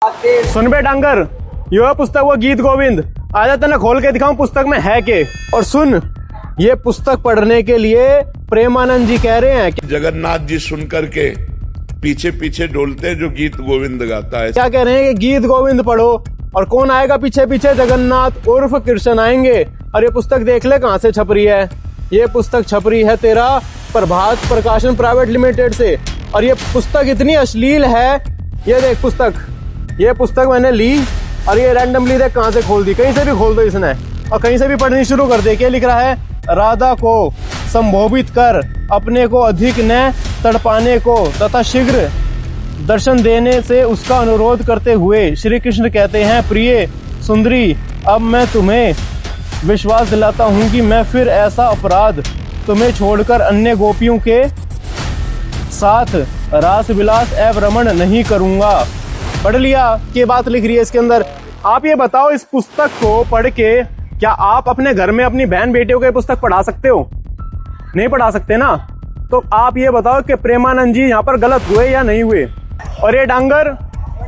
सुन बे डांगर, यो है पुस्तक वो गीत गोविंद। आजा तने खोल के दिखाऊं पुस्तक में है के। और सुन, ये पुस्तक पढ़ने के लिए प्रेमानंद जी कह रहे हैं कि जगन्नाथ जी सुन करके पीछे पीछे डोलते जो गीत गोविंद गाता है। क्या कह रहे हैं कि गीत गोविंद पढ़ो और कौन आएगा पीछे पीछे? जगन्नाथ उर्फ कृष्ण आएंगे। और ये पुस्तक देख ले कहां से छप रही है। ये पुस्तक छप रही है तेरा प्रभात प्रकाशन प्राइवेट लिमिटेड से। और ये पुस्तक इतनी अश्लील है। ये देख पुस्तक, ये पुस्तक मैंने ली और ये रैंडमली देख कहां से खोल दी। कहीं से भी खोल दो इसने और कहीं से भी पढ़नी शुरू कर दे। क्या लिख रहा है? राधा को संभोभित कर, अपने को अधिक न तड़पाने को तथा शीघ्र दर्शन देने से उसका अनुरोध करते हुए श्री कृष्ण कहते हैं, प्रिय सुंदरी, अब मैं तुम्हें विश्वास दिलाता हूं कि मैं फिर ऐसा अपराध तुम्हें छोड़कर अन्य गोपियों के साथ रास विलास एवं रमण नहीं करूंगा। पढ़ लिया क्या बात लिख रही है इसके अंदर। आप ये बताओ, इस पुस्तक को पढ़ के क्या आप अपने घर में अपनी बहन बेटियों को ये पुस्तक पढ़ा सकते हो? नहीं पढ़ा सकते ना। तो आप ये बताओ कि प्रेमानंद जी यहाँ पर गलत हुए या नहीं हुए? और ये डांगर,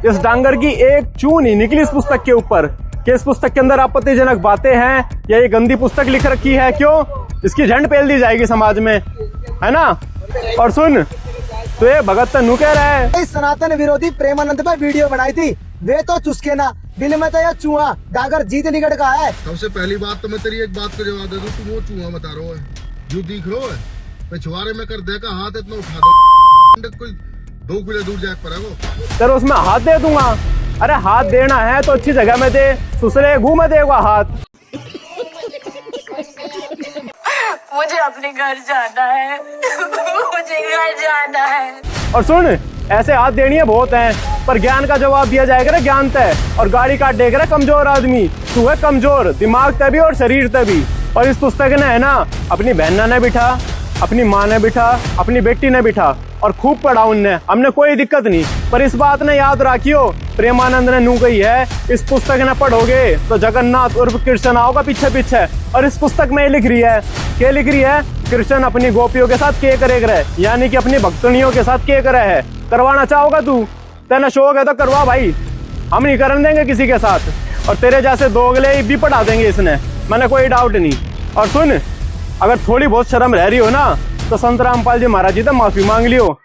इस डांगर की एक चूं नहीं निकली इस पुस्तक के ऊपर कि इस पुस्तक के अंदर आपत्तिजनक बातें हैं या ये गंदी पुस्तक लिख रखी है। क्यों? इसकी झंड पेल दी जाएगी समाज में, है ना। और सुन, तो ये भगत तन्नू कह रहा है सनातन विरोधी प्रेमानंद पे वीडियो बनाई थी, वे तो चुसके ना दिल में तो यह चूहा डागर जीत निकट का है। सबसे पहली बात तो मैं तेरी एक बात का जवाब दे दूं, तुम वो चूहा बता रहा है जो दिख रहा है पिछवाड़े में कर देखा हाथ इतना उठा दो, कोई 2 किलो दूर जाके पर है वो। तेरे उसमें हाथ दे दूंगा। अरे हाथ देना है तो अच्छी जगह में दे, सुसरे घूम देगा हाथ। मुझे अपने घर जाना है मुझे घर जाना है। और सुन, ऐसे हाथ देनी है बहुत हैं, पर ज्ञान का जवाब दिया जाएगा ना ज्ञान तय। और गाड़ी काट देगा ना कमजोर आदमी। तू है कमजोर, दिमाग तभी और शरीर तभी। और इस पुस्तक ने है ना अपनी बहना ने बिठा, अपनी माँ ने बिठा, अपनी बेटी ने बिठा और खूब पढ़ा उनने, हमने कोई दिक्कत नहीं। पर इस बात ने याद रखियो, प्रेमानंद ने नू कही है, इस पुस्तक ने पढ़ोगे तो जगन्नाथ उर्फ कृष्ण आओगा पीछे पीछे। और इस पुस्तक में लिख रही है, क्या लिख रही है? कृष्ण अपनी गोपियों के साथ के करे रहे, यानी कि अपनी भक्तनियों के साथ के करे है। करवाना चाहोगा तू? तेना शौक है तो करवा भाई, हम नहीं करने देंगे किसी के साथ। और तेरे जैसे दोगले भी पढ़ा देंगे इसने, मैंने कोई डाउट नहीं। और सुन, अगर थोड़ी बहुत शर्म रह रही हो ना तो संत रामपाल जी महाराज जी से माफी मांग लियो।